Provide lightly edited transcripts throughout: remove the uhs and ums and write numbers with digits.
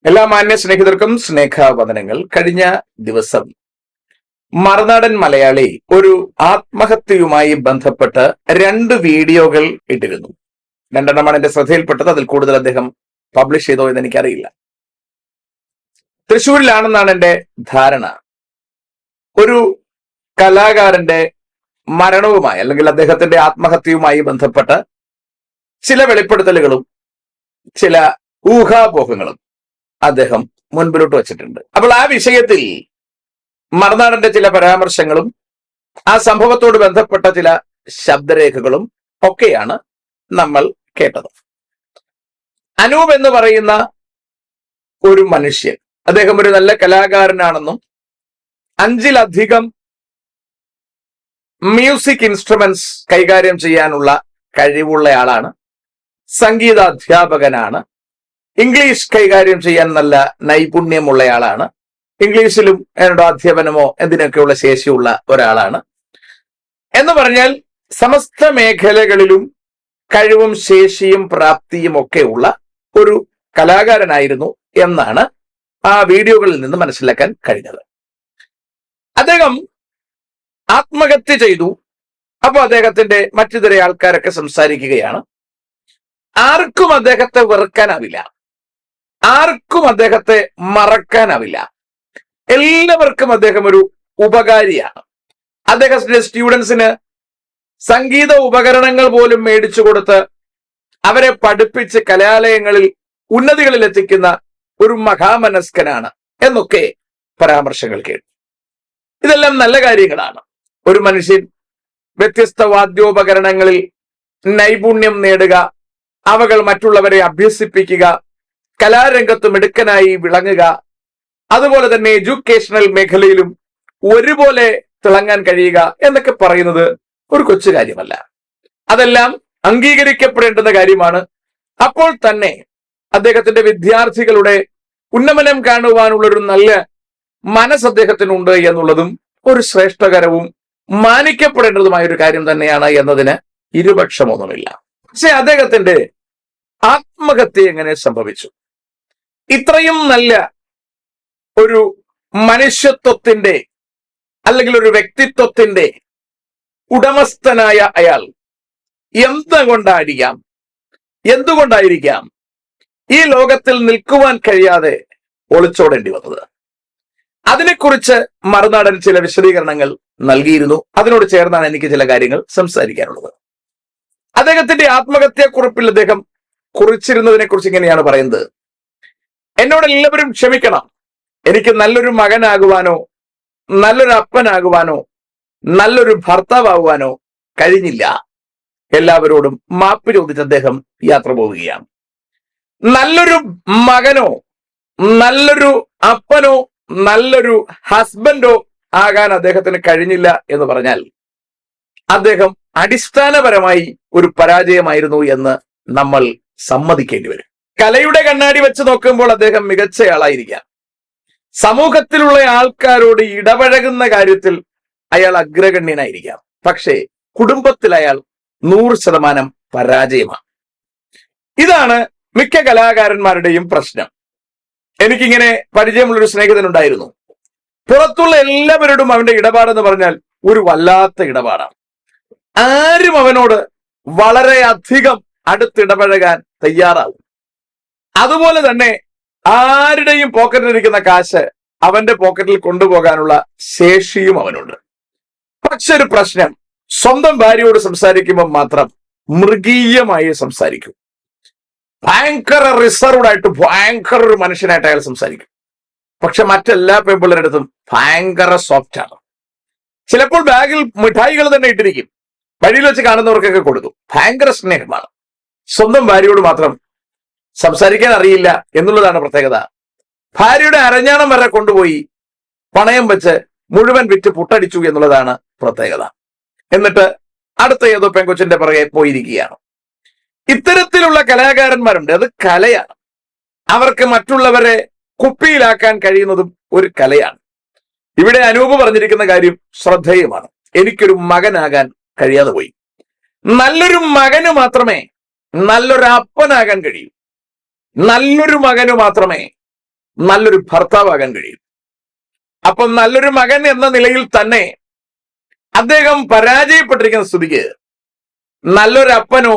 എല്ലാ മാന്യ സ്നേഹിതർക്കും സ്നേഹവന്ദനങ്ങൾ. കഴിഞ്ഞ ദിവസം മറുനാടൻ മലയാളി ഒരു ആത്മഹത്യയുമായി ബന്ധപ്പെട്ട് 2 വീഡിയോകൾ ഇട്ടിരുന്നു. 2 എന്റെ ശ്രദ്ധയിൽപ്പെട്ടത്. അതിൽ കൂടുതൽ അദ്ദേഹം പബ്ലിഷ് ചെയ്തോ എന്ന് എനിക്കറിയില്ല. തൃശ്ശൂരിലാണെന്നാണ് എന്റെ ധാരണ. ഒരു കലാകാരന്റെ മരണവുമായി അല്ലെങ്കിൽ അദ്ദേഹത്തിന്റെ ആത്മഹത്യയുമായി ബന്ധപ്പെട്ട് ചില വെളിപ്പെടുത്തലുകളും ചില ഊഹാപോഹങ്ങളും അദ്ദേഹം മുൻപിലോട്ട് വച്ചിട്ടുണ്ട്. അപ്പോൾ ആ വിഷയത്തിൽ മറുനാടന്റെ ചില പരാമർശങ്ങളും ആ സംഭവത്തോട് ബന്ധപ്പെട്ട ചില ശബ്ദരേഖകളും ഒക്കെയാണ് നമ്മൾ കേട്ടത്. അനൂപ് എന്ന് പറയുന്ന ഒരു മനുഷ്യൻ, അദ്ദേഹം ഒരു നല്ല കലാകാരനാണെന്നും 5-ലധികം മ്യൂസിക് ഇൻസ്ട്രുമെന്റ്സ് കൈകാര്യം ചെയ്യാനുള്ള കഴിവുള്ളയാളാണ്, സംഗീതാധ്യാപകനാണ്, ഇംഗ്ലീഷ് കൈകാര്യം ചെയ്യാൻ നല്ല നൈപുണ്യമുള്ളയാളാണ്, ഇംഗ്ലീഷിലും അധ്യാപനമോ എന്തിനൊക്കെയുള്ള ശേഷിയുള്ള ഒരാളാണ് എന്ന് പറഞ്ഞാൽ സമസ്ത മേഖലകളിലും കഴിവും ശേഷിയും പ്രാപ്തിയും ഒക്കെ ഉള്ള ഒരു കലാകാരനായിരുന്നു എന്നാണ് ആ വീഡിയോകളിൽ നിന്ന് മനസ്സിലാക്കാൻ കഴിഞ്ഞത്. അദ്ദേഹം ആത്മഹത്യ ചെയ്തു. അപ്പൊ അദ്ദേഹത്തിന്റെ മറ്റു ചില ആൾക്കാരൊക്കെ സംസാരിക്കുകയാണ്. ആർക്കും അദ്ദേഹത്തെ വെറുക്കാനാവില്ല, ആർക്കും അദ്ദേഹത്തെ മറക്കാനാവില്ല. എല്ലാവർക്കും അദ്ദേഹം ഒരു ഉപകാരിയാണ്. അദ്ദേഹത്തിന്റെ സ്റ്റുഡൻസിന് സംഗീത ഉപകരണങ്ങൾ പോലും മേടിച്ചു കൊടുത്ത് അവരെ പഠിപ്പിച്ച് കലാലയങ്ങളിൽ ഉന്നതികളിൽ എത്തിക്കുന്ന ഒരു മഹാമനസ്കനാണ് എന്നൊക്കെ പരാമർശങ്ങൾ കേട്ടു. ഇതെല്ലാം നല്ല കാര്യങ്ങളാണ്. ഒരു മനുഷ്യൻ വ്യത്യസ്ത വാദ്യോപകരണങ്ങളിൽ നൈപുണ്യം നേടുക, അവകൾ മറ്റുള്ളവരെ അഭ്യസിപ്പിക്കുക, കലാരംഗത്ത് മിടുക്കനായി വിളങ്ങുക, അതുപോലെ തന്നെ എഡ്യൂക്കേഷണൽ മേഖലയിലും ഒരുപോലെ തിളങ്ങാൻ കഴിയുക എന്നൊക്കെ പറയുന്നത് ഒരു കൊച്ചു കാര്യമല്ല. അതെല്ലാം അംഗീകരിക്കപ്പെടേണ്ടുന്ന കാര്യമാണ്. അപ്പോൾ തന്നെ അദ്ദേഹത്തിന്റെ വിദ്യാർത്ഥികളുടെ ഉന്നമനം കാണുവാനുള്ള ഒരു നല്ല മനസ്സ് അദ്ദേഹത്തിനുണ്ട് എന്നുള്ളതും ഒരു ശ്രേഷ്ഠകരവും മാനിക്കപ്പെടേണ്ടതുമായ ഒരു കാര്യം തന്നെയാണ് എന്നതിന് ഇരുപക്ഷമൊന്നുമില്ല. പക്ഷെ അദ്ദേഹത്തിന്റെ ആത്മഹത്യ എങ്ങനെ സംഭവിച്ചു? ഇത്രയും നല്ല ഒരു മനുഷ്യത്വത്തിന്റെ അല്ലെങ്കിൽ ഒരു വ്യക്തിത്വത്തിന്റെ ഉടമസ്ഥനായ അയാൾ എന്തുകൊണ്ടായിരിക്കാം ഈ ലോകത്തിൽ നിൽക്കുവാൻ കഴിയാതെ ഒളിച്ചോടേണ്ടി വന്നത്? അതിനെക്കുറിച്ച് മറുനാടൻ ചില വിശദീകരണങ്ങൾ നൽകിയിരുന്നു. അതിനോട് ചേർന്നാണ് എനിക്ക് ചില കാര്യങ്ങൾ സംസാരിക്കാനുള്ളത്. അദ്ദേഹത്തിന്റെ ആത്മഹത്യാക്കുറിപ്പിൽ അദ്ദേഹം കുറിച്ചിരുന്നതിനെ കുറിച്ച് ഇങ്ങനെയാണ് പറയുന്നത്: എന്നോട് എല്ലാവരും ക്ഷമിക്കണം, എനിക്ക് നല്ലൊരു മകനാകുവാനോ നല്ലൊരു അപ്പനാകുവാനോ നല്ലൊരു ഭർത്താവാകുവാനോ കഴിഞ്ഞില്ല. എല്ലാവരോടും മാപ്പ് ചോദിച്ച് അദ്ദേഹം യാത്ര പോവുകയാണ്. നല്ലൊരു മകനോ നല്ലൊരു അപ്പനോ നല്ലൊരു ഹസ്ബൻഡോ ആകാൻ അദ്ദേഹത്തിന് കഴിഞ്ഞില്ല എന്ന് പറഞ്ഞാൽ അദ്ദേഹം അടിസ്ഥാനപരമായി ഒരു പരാജയമായിരുന്നു എന്ന് നമ്മൾ സമ്മതിക്കേണ്ടി വരും. കലയുടെ കണ്ണാടി വെച്ച് നോക്കുമ്പോൾ അദ്ദേഹം മികച്ചയാളായിരിക്കാം. സമൂഹത്തിലുള്ള ആൾക്കാരോട് ഇടപഴകുന്ന കാര്യത്തിൽ അയാൾ അഗ്രഗണ്യനായിരിക്കാം. പക്ഷേ കുടുംബത്തിൽ അയാൾ 100% പരാജയമാണ്. ഇതാണ് മിക്ക കലാകാരന്മാരുടെയും പ്രശ്നം. എനിക്കിങ്ങനെ പരിചയമുള്ളൊരു സ്നേഹിതനുണ്ടായിരുന്നു. പുറത്തുള്ള എല്ലാവരോടും അവന്റെ ഇടപാടെന്ന് പറഞ്ഞാൽ ഒരു വല്ലാത്ത ഇടപാടാണ്. ആരും അവനോട് വളരെയധികം അടുത്തിടപഴകാൻ തയ്യാറാവും. അതുപോലെ തന്നെ ആരുടെയും പോക്കറ്റിലിരിക്കുന്ന കാശ് അവന്റെ പോക്കറ്റിൽ കൊണ്ടുപോകാനുള്ള ശേഷിയും അവനുണ്ട്. പക്ഷെ ഒരു പ്രശ്നം, സ്വന്തം ഭാര്യയോട് സംസാരിക്കുമ്പോൾ മാത്രം മൃഗീയമായി സംസാരിക്കും. ഭയങ്കര റിസർവ്ഡ് ആയിട്ട് ഭയങ്കര ഒരു മനുഷ്യനായിട്ട് അയാൾ സംസാരിക്കും. പക്ഷെ മറ്റെല്ലാ പെമ്പിളുടെ അടുത്തും ഭയങ്കര സോഫ്റ്റ് ആണ്. ചിലപ്പോൾ ബാഗിൽ മിഠായികൾ തന്നെ ഇട്ടിരിക്കും. വഴിയിൽ വെച്ച് കാണുന്നവർക്കൊക്കെ കൊടുക്കും. ഭയങ്കര സ്നേഹമാണ്. സ്വന്തം ഭാര്യയോട് മാത്രം സംസാരിക്കാൻ അറിയില്ല എന്നുള്ളതാണ് പ്രത്യേകത. ഭാര്യയുടെ അരഞ്ഞാണം വരെ കൊണ്ടുപോയി പണയം വെച്ച് മുഴുവൻ വിറ്റ് പുട്ടടിച്ചു എന്നുള്ളതാണ് പ്രത്യേകത. എന്നിട്ട് അടുത്ത ഏതോ പെങ്കൊച്ചിന്റെ പുറകെ പോയിരിക്കുകയാണ്. ഇത്തരത്തിലുള്ള കലാകാരന്മാരുണ്ട്. അത് കലയാണ്. അവർക്ക് മറ്റുള്ളവരെ കുപ്പിയിലാക്കാൻ കഴിയുന്നതും ഒരു കലയാണ്. ഇവിടെ അനൂപ് പറഞ്ഞിരിക്കുന്ന കാര്യം ശ്രദ്ധേയമാണ്. എനിക്കൊരു മകനാകാൻ കഴിയാതെ പോയി. നല്ലൊരു മകന് മാത്രമേ നല്ലൊരു അപ്പനാകാൻ കഴിയൂ. നല്ലൊരു മകന് മാത്രമേ നല്ലൊരു ഭർത്താവാകാൻ കഴിയും. അപ്പം നല്ലൊരു മകൻ എന്ന നിലയിൽ തന്നെ അദ്ദേഹം പരാജയപ്പെട്ടിരിക്കുന്ന സ്ഥിതിക്ക് നല്ലൊരു അപ്പനോ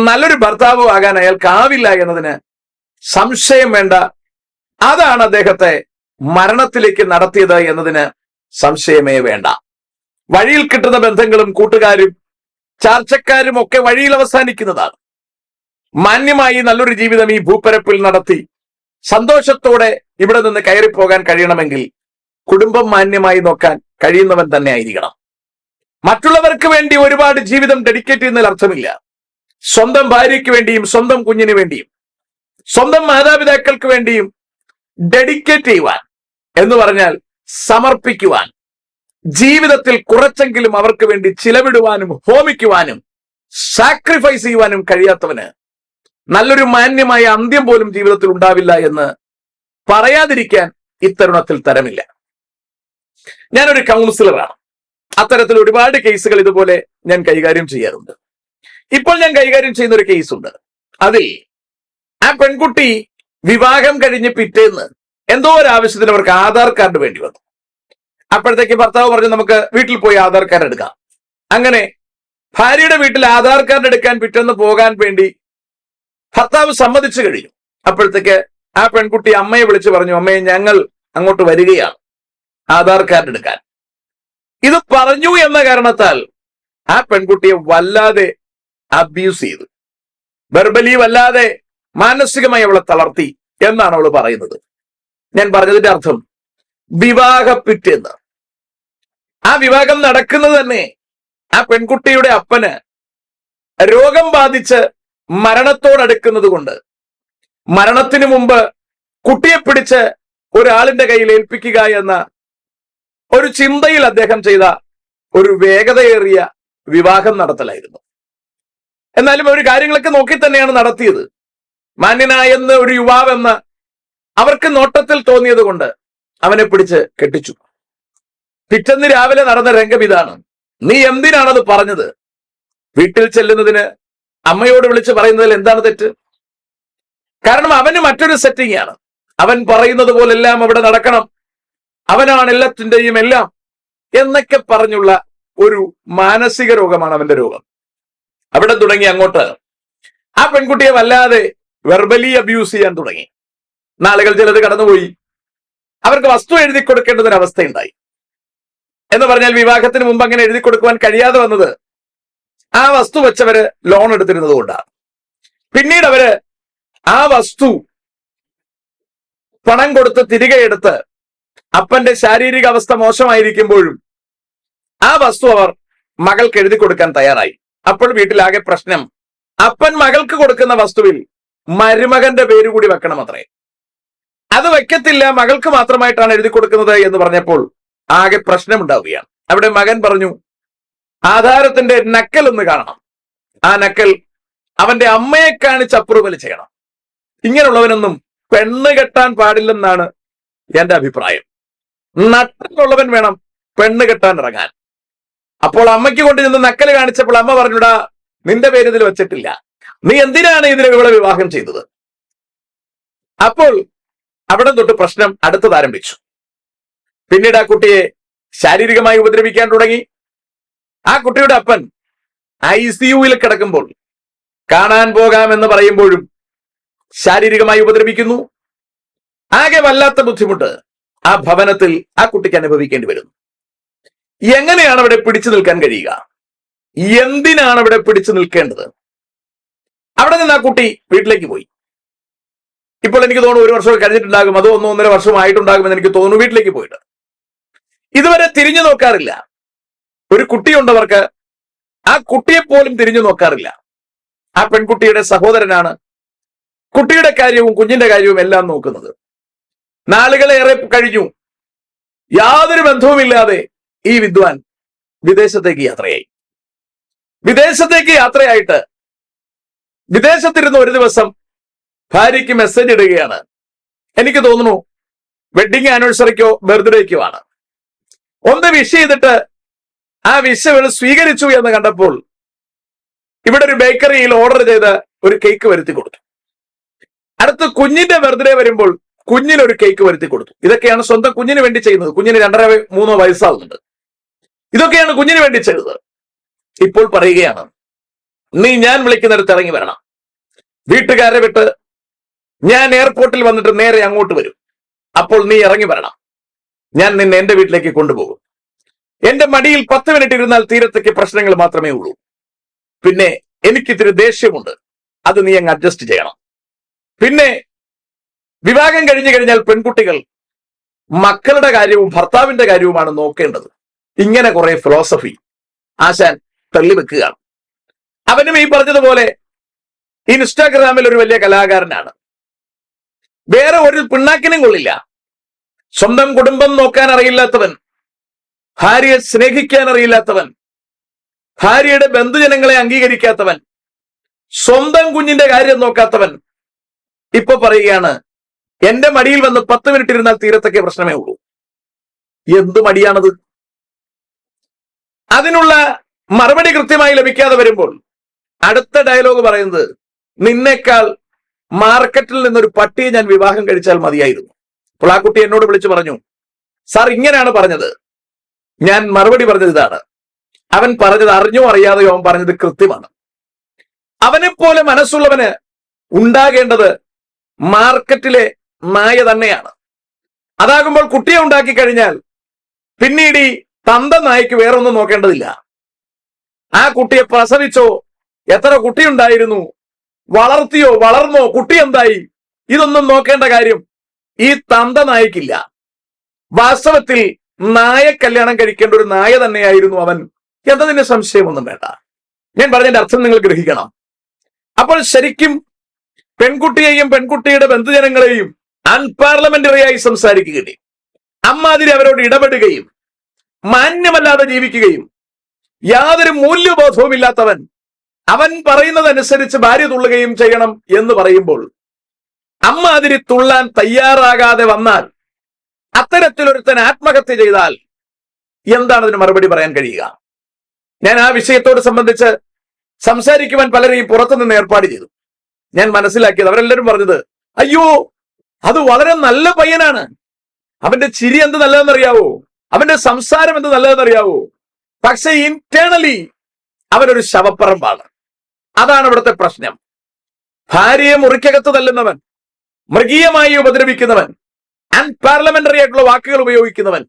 നല്ലൊരു ഭർത്താവോ ആകാൻ അയാൾക്കാവില്ല എന്നതിന് സംശയം വേണ്ട. അതാണ് അദ്ദേഹത്തെ മരണത്തിലേക്ക് നടത്തിയത് എന്നതിന് സംശയമേ വേണ്ട. വഴിയിൽ കിട്ടുന്ന ബന്ധങ്ങളും കൂട്ടുകാരും ചാർച്ചക്കാരും ഒക്കെ വഴിയിൽ അവസാനിക്കുന്നതാണ്. മാന്യമായി നല്ലൊരു ജീവിതം ഈ ഭൂപ്പരപ്പിൽ നടത്തി സന്തോഷത്തോടെ ഇവിടെ നിന്ന് കയറിപ്പോകാൻ കഴിയണമെങ്കിൽ കുടുംബം മാന്യമായി നോക്കാൻ കഴിയുന്നവൻ തന്നെ ആയിരിക്കണം. മറ്റുള്ളവർക്ക് വേണ്ടി ഒരുപാട് ജീവിതം ഡെഡിക്കേറ്റ് ചെയ്യുന്നതിൽ അർത്ഥമില്ല. സ്വന്തം ഭാര്യയ്ക്ക് വേണ്ടിയും സ്വന്തം കുഞ്ഞിന് വേണ്ടിയും സ്വന്തം മാതാപിതാക്കൾക്ക് വേണ്ടിയും ഡെഡിക്കേറ്റ് ചെയ്യുവാൻ എന്ന് പറഞ്ഞാൽ സമർപ്പിക്കുവാൻ, ജീവിതത്തിൽ കുറച്ചെങ്കിലും അവർക്ക് വേണ്ടി ചിലവിടുവാനും ഹോമിക്കുവാനും സാക്രിഫൈസ് ചെയ്യുവാനും കഴിയാത്തവന് നല്ലൊരു മാന്യമായ അന്ത്യം പോലും ജീവിതത്തിൽ ഉണ്ടാവില്ല എന്ന് പറയാതിരിക്കാൻ ഇത്തരുണത്തിൽ തരമില്ല. ഞാനൊരു കൗൺസിലറാണ്. അത്തരത്തിൽ ഒരുപാട് കേസുകൾ ഇതുപോലെ ഞാൻ കൈകാര്യം ചെയ്യാറുണ്ട്. ഇപ്പോൾ ഞാൻ കൈകാര്യം ചെയ്യുന്ന ഒരു കേസുണ്ട്. അതിൽ ആ പെൺകുട്ടി വിവാഹം കഴിഞ്ഞ് പിറ്റേന്ന് എന്തോ ഒരു ആവശ്യത്തിന് അവർക്ക് ആധാർ കാർഡ് വേണ്ടി വന്നു. അപ്പോഴത്തേക്ക് ഭർത്താവ് പറഞ്ഞു, നമുക്ക് വീട്ടിൽ പോയി ആധാർ കാർഡ് എടുക്കാം. അങ്ങനെ ഭാര്യയുടെ വീട്ടിൽ ആധാർ കാർഡ് എടുക്കാൻ പിറ്റേന്ന് പോകാൻ വേണ്ടി ഭർത്താവ് സമ്മതിച്ചു കഴിഞ്ഞു. അപ്പോഴത്തേക്ക് ആ പെൺകുട്ടി അമ്മയെ വിളിച്ചു പറഞ്ഞു, അമ്മയെ ഞങ്ങൾ അങ്ങോട്ട് വരികയാണ് ആധാർ കാർഡ് എടുക്കാൻ. ഇത് പറഞ്ഞു എന്ന കാരണത്താൽ ആ പെൺകുട്ടിയെ വല്ലാതെ അബ്യൂസ് ചെയ്തു. വെർബലി വല്ലാതെ മാനസികമായി അവളെ തളർത്തി എന്നാണ് അവൾ പറയുന്നത്. ഞാൻ പറഞ്ഞതിന്റെ അർത്ഥം വിവാഹ പിറ്റേന്ന്, ആ വിവാഹം നടക്കുന്നത് തന്നെ ആ പെൺകുട്ടിയുടെ അപ്പന് രോഗം ബാധിച്ച് മരണത്തോടടുക്കുന്നത് കൊണ്ട് മരണത്തിന് മുമ്പ് കുട്ടിയെ പിടിച്ച് ഒരാളിന്റെ കയ്യിൽ ഏൽപ്പിക്കുക എന്ന ഒരു ചിന്തയിൽ അദ്ദേഹം ചെയ്ത ഒരു വേഗതയേറിയ വിവാഹം നടത്തലായിരുന്നു. എന്നാലും ഒരു കാര്യങ്ങളൊക്കെ നോക്കി തന്നെയാണ് നടത്തിയത്. മാന്യനായെന്ന് ഒരു യുവാവെന്ന് അവർക്ക് നോട്ടത്തിൽ തോന്നിയത് കൊണ്ട് അവനെ പിടിച്ച് കെട്ടിച്ചു. പിറ്റേന്ന് രാവിലെ നടന്ന രംഗം ഇതാണ്. നീ എന്തിനാണത് പറഞ്ഞത്? വീട്ടിൽ ചെല്ലുന്നതിന് അമ്മയോട് വിളിച്ച് പറയുന്നതിൽ എന്താണ് തെറ്റ്? കാരണം അവന് മറ്റൊരു സെറ്റിംഗ് ആണ്. അവൻ പറയുന്നത് പോലെല്ലാം അവിടെ നടക്കണം, അവനാണ് എല്ലാത്തിന്റെയും എല്ലാം എന്നൊക്കെ പറഞ്ഞുള്ള ഒരു മാനസിക രോഗമാണ് അവന്റെ രോഗം. അവിടെ തുടങ്ങി അങ്ങോട്ട് ആ പെൺകുട്ടിയെ വല്ലാതെ വെർബലി അബ്യൂസ് ചെയ്യാൻ തുടങ്ങി. നാളുകൾ ചിലത് കടന്നുപോയി. അവർക്ക് വസ്തു എഴുതി കൊടുക്കേണ്ടതൊരവസ്ഥയുണ്ടായി. എന്ന് പറഞ്ഞാൽ വിവാഹത്തിന് മുമ്പ് അങ്ങനെ എഴുതി കൊടുക്കുവാൻ കഴിയാതെ വന്നത് ആ വസ്തു വെച്ചവര് ലോൺ എടുത്തിരുന്നത് കൊണ്ടാണ്. പിന്നീട് അവര് ആ വസ്തു പണം കൊടുത്ത് തിരികെ എടുത്ത് അപ്പന്റെ ശാരീരിക അവസ്ഥ മോശമായിരിക്കുമ്പോഴും ആ വസ്തു അവർ മകൾക്ക് എഴുതി കൊടുക്കാൻ തയ്യാറായി. അപ്പോൾ വീട്ടിലാകെ പ്രശ്നം. അപ്പൻ മകൾക്ക് കൊടുക്കുന്ന വസ്തുവിൽ മരുമകന്റെ പേര് കൂടി വെക്കണം അത്രേ. അത് വെക്കത്തില്ല, മകൾക്ക് മാത്രമായിട്ടാണ് എഴുതി കൊടുക്കുന്നത് എന്ന് പറഞ്ഞപ്പോൾ ആകെ പ്രശ്നമുണ്ടാവുകയാണ്. അവിടെ മകൻ പറഞ്ഞു, ആധാരത്തിന്റെ നക്കൽ ഒന്ന് കാണണം. ആ നക്കൽ അവന്റെ അമ്മയെ കാണിച്ച് അപ്രൂവൽ ചെയ്യണം. ഇങ്ങനെയുള്ളവനൊന്നും പെണ്ണ് കെട്ടാൻ പാടില്ലെന്നാണ് എന്റെ അഭിപ്രായം. നട്ടലുള്ളവൻ വേണം പെണ്ണ് കെട്ടാൻ ഇറങ്ങാൻ. അപ്പോൾ അമ്മയ്ക്ക് കൊണ്ട് നിന്ന് നക്കല് കാണിച്ചപ്പോൾ അമ്മ പറഞ്ഞുടാ, നിന്റെ പേര് ഇതിൽ വെച്ചിട്ടില്ല, നീ എന്തിനാണ് ഇതിന് ഇവിടെ വിവാഹം ചെയ്തത്? അപ്പോൾ അവിടെ തൊട്ട് പ്രശ്നം അടുത്തത് ആരംഭിച്ചു. പിന്നീട് ആ കുട്ടിയെ ശാരീരികമായി ഉപദ്രവിക്കാൻ തുടങ്ങി. ആ കുട്ടിയുടെ അപ്പൻ ICUവിൽ കിടക്കുമ്പോൾ കാണാൻ പോകാമെന്ന് പറയുമ്പോഴും ശാരീരികമായി ഉപദ്രവിക്കുന്നു. ആകെ വല്ലാത്ത ബുദ്ധിമുട്ട് ആ ഭവനത്തിൽ ആ കുട്ടിക്ക് അനുഭവിക്കേണ്ടി വരുന്നു. എങ്ങനെയാണ് അവിടെ പിടിച്ചു നിൽക്കാൻ കഴിയുക? എന്തിനാണ് അവിടെ പിടിച്ചു നിൽക്കേണ്ടത്? അവിടെ നിന്ന് ആ കുട്ടി വീട്ടിലേക്ക് പോയി. ഇപ്പോൾ എനിക്ക് തോന്നുന്നു 1 വർഷം കഴിഞ്ഞിട്ടുണ്ടാകും, അതോ 1-1.5 വർഷമായിട്ടുണ്ടാകുമെന്ന് എനിക്ക് തോന്നുന്നു. വീട്ടിലേക്ക് പോയിട്ട് ഇതുവരെ തിരിഞ്ഞു നോക്കാറില്ല. ഒരു കുട്ടിയുണ്ടവർക്ക്, ആ കുട്ടിയെ പോലും തിരിഞ്ഞു നോക്കാറില്ല. ആ പെൺകുട്ടിയുടെ സഹോദരനാണ് കുട്ടിയുടെ കാര്യവും കുഞ്ഞിന്റെ കാര്യവും എല്ലാം നോക്കുന്നത്. നാളുകളേറെ കഴിഞ്ഞു. യാതൊരു ബന്ധവുമില്ലാതെ ഈ വിദ്വാൻ വിദേശത്തേക്ക് യാത്രയായി. വിദേശത്തേക്ക് യാത്രയായിട്ട് വിദേശത്തിരുന്ന് ഒരു ദിവസം ഭാര്യയ്ക്ക് മെസ്സേജ് ഇടുകയാണ്. എനിക്ക് തോന്നുന്നു വെഡിങ് ആനിവേഴ്സറിക്കോ ബർത്ത്ഡേക്കോ ആണ്. ഒന്ന് വിഷ് ചെയ്തിട്ട് ആ വിഷ് സ്വീകരിച്ചു എന്ന് കണ്ടപ്പോൾ ഇവിടെ ഒരു ബേക്കറിയിൽ ഓർഡർ ചെയ്ത് ഒരു കേക്ക് വരുത്തി കൊടുത്തു. അടുത്ത് കുഞ്ഞിന്റെ ബർത്ത്ഡേ വരുമ്പോൾ കുഞ്ഞിനൊരു കേക്ക് വരുത്തി കൊടുത്തു. ഇതൊക്കെയാണ് സ്വന്തം കുഞ്ഞിന് വേണ്ടി ചെയ്യുന്നത്. കുഞ്ഞിന് 2.5-3 വയസ്സാവുന്നുണ്ട്. ഇതൊക്കെയാണ് കുഞ്ഞിന് വേണ്ടി ചെയ്തത്. ഇപ്പോൾ പറയുകയാണ്, നീ ഞാൻ വിളിക്കുന്നിടത്ത് ഇറങ്ങി വരണം. വീട്ടുകാരെ വിട്ട് ഞാൻ എയർപോർട്ടിൽ വന്നിട്ട് നേരെ അങ്ങോട്ട് വരും. അപ്പോൾ നീ ഇറങ്ങി വരണം. ഞാൻ നിന്നെ എന്റെ വീട്ടിലേക്ക് കൊണ്ടുപോകും. എന്റെ മടിയിൽ 10 മിനിറ്റ് ഇരുന്നാൽ തീരത്തേക്ക് പ്രശ്നങ്ങൾ മാത്രമേ ഉള്ളൂ. പിന്നെ എനിക്കിത്തിരി ദേഷ്യമുണ്ട്, അത് നീ അങ്ങ് അഡ്ജസ്റ്റ് ചെയ്യണം. പിന്നെ വിവാഹം കഴിഞ്ഞു കഴിഞ്ഞാൽ പെൺകുട്ടികൾ മക്കളുടെ കാര്യവും ഭർത്താവിന്റെ കാര്യവുമാണ് നോക്കേണ്ടത്. ഇങ്ങനെ കുറെ ഫിലോസഫി ആശാൻ തള്ളിവെക്കുകയാണ്. അവനും ഈ പറഞ്ഞതുപോലെ ഇൻസ്റ്റാഗ്രാമിൽ ഒരു വലിയ കലാകാരനാണ്. വേറെ ഒരു പിണ്ണാക്കിനും കൊള്ളില്ല. സ്വന്തം കുടുംബം നോക്കാൻ അറിയില്ലാത്തവൻ, ഭാര്യയെ സ്നേഹിക്കാൻ അറിയില്ലാത്തവൻ, ഭാര്യയുടെ ബന്ധുജനങ്ങളെ അംഗീകരിക്കാത്തവൻ, സ്വന്തം കുഞ്ഞിന്റെ കാര്യം നോക്കാത്തവൻ ഇപ്പൊ പറയുകയാണ്, എന്റെ മടിയിൽ വന്ന് 10 മിനിറ്റ് ഇരുന്നാൽ തീരത്തൊക്കെ പ്രശ്നമേ ഉള്ളൂ. എന്തു മടിയാണത്? അതിനുള്ള മറുപടി കൃത്യമായി ലഭിക്കാതെ വരുമ്പോൾ അടുത്ത ഡയലോഗ് പറയുന്നത്, നിന്നേക്കാൾ മാർക്കറ്റിൽ നിന്നൊരു പട്ടിയെ ഞാൻ വിവാഹം കഴിച്ചാൽ മതിയായിരുന്നു. അപ്പോൾ ആ കുട്ടി എന്നോട് വിളിച്ചു പറഞ്ഞു, സാർ ഇങ്ങനെയാണ് പറഞ്ഞത്. ഞാൻ മറുപടി പറഞ്ഞത് ഇതാണ്, അവൻ പറഞ്ഞത് അറിഞ്ഞോ അറിയാതെയോ അവൻ പറഞ്ഞത് കൃത്യമാണ്. അവനെപ്പോലെ മനസ്സുള്ളവന് ഉണ്ടാകേണ്ടത് മാർക്കറ്റിലെ നായ തന്നെയാണ്. അതാകുമ്പോൾ കുട്ടിയെ ഉണ്ടാക്കി കഴിഞ്ഞാൽ പിന്നീട് ഈ തന്ത നായ്ക്ക് വേറൊന്നും നോക്കേണ്ടതില്ല. ആ കുട്ടിയെ പ്രസവിച്ചോ, എത്ര കുട്ടിയുണ്ടായിരുന്നു, വളർത്തിയോ, വളർന്നോ, കുട്ടി എന്തായി, ഇതൊന്നും നോക്കേണ്ട കാര്യം ഈ തന്ത നായ്ക്കില്ല. വാസ്തവത്തിൽ നായ കല്യാണം കഴിക്കേണ്ട ഒരു നായ തന്നെയായിരുന്നു അവൻ എന്നതിന് സംശയമൊന്നും വേണ്ട. ഞാൻ പറഞ്ഞതിന്റെ അർത്ഥം നിങ്ങൾ ഗ്രഹിക്കണം. അപ്പോൾ ശരിക്കും പെൺകുട്ടിയെയും പെൺകുട്ടിയുടെ ബന്ധുജനങ്ങളെയും അൺപാർലമെന്ററിയായി സംസാരിക്കുകയും അമ്മാതിരി അവരോട് ഇടപെടുകയും മാന്യമല്ലാതെ ജീവിക്കുകയും യാതൊരു മൂല്യബോധവും ഇല്ലാത്തവൻ അവൻ പറയുന്നതനുസരിച്ച് ഭാര്യ തുള്ളുകയും ചെയ്യണം എന്ന് പറയുമ്പോൾ അമ്മാതിരി തുള്ളാൻ തയ്യാറാകാതെ വന്നാൽ, അത്തരത്തിലൊരുത്തൻ ആത്മഹത്യ ചെയ്താൽ എന്താണ് അതിന് മറുപടി പറയാൻ കഴിയുക? ഞാൻ ആ വിഷയത്തോട് സംബന്ധിച്ച് സംസാരിക്കുവാൻ പലരെയും പുറത്തുനിന്ന് ഏർപ്പാട് ചെയ്തു. ഞാൻ മനസ്സിലാക്കിയത് അവരെല്ലാവരും പറഞ്ഞത്, അയ്യോ അത് വളരെ നല്ല പയ്യനാണ്, അവന്റെ ചിരി എന്ത് നല്ലതെന്നറിയാവോ, അവന്റെ സംസാരം എന്ത് നല്ലതെന്നറിയാവോ, പക്ഷെ ഇന്റേണലി അവനൊരു ശവപ്പറമ്പാണ്. അതാണ് ഇവിടുത്തെ പ്രശ്നം. ഭാര്യയെ മുറിക്കകത്ത് തല്ലുന്നവൻ, മൃഗീയമായി ഉപദ്രവിക്കുന്നവൻ, അൺപാർലമെന്ററി ആയിട്ടുള്ള വാക്കുകൾ ഉപയോഗിക്കുന്നവൻ,